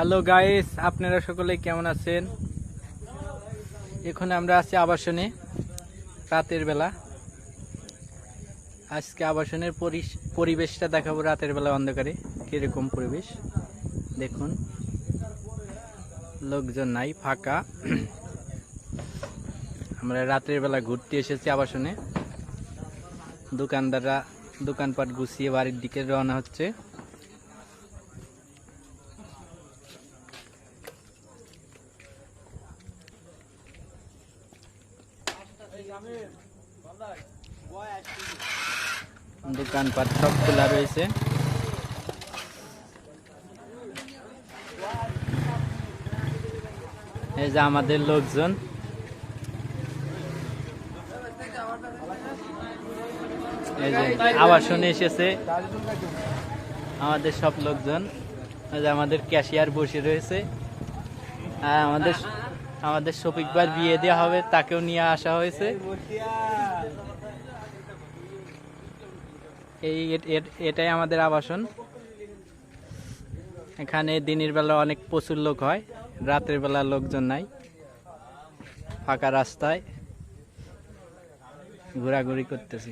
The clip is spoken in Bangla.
হ্যালো গাইস, আপনারা সকলে কেমন আছেন? এখন আমরা আছি আবাসনে, রাতের বেলা। আজকে আবাসনের পরিবেশটা দেখাবো রাতের বেলা অন্ধকারে কিরকম পরিবেশ। দেখুন, লোকজন নাই, ফাঁকা। আমরা রাতের বেলা ঘুরতে এসেছি আবাসনে। দোকানদাররা দোকানপাট গুছিয়ে বাড়ির দিকে রওনা হচ্ছে। দোকানপাট সব খোলা রয়েছে। এই যে আমাদের লোকজন, এই যে আবাসনে এসেছে আমাদের সব লোকজন। এই যে আমাদের ক্যাশিয়ার বসে রয়েছে, আর আমাদের শফিক ভাই বিয়ে দেওয়া হবে, তাকেও নিয়ে আসা হয়েছে। এটাই আমাদের আবাসন। এখানে দিনের বেলা অনেক প্রচুর লোক হয়, রাতের বেলা লোকজন নাই, ফাঁকা রাস্তায় ঘোরাঘুরি করতেছি।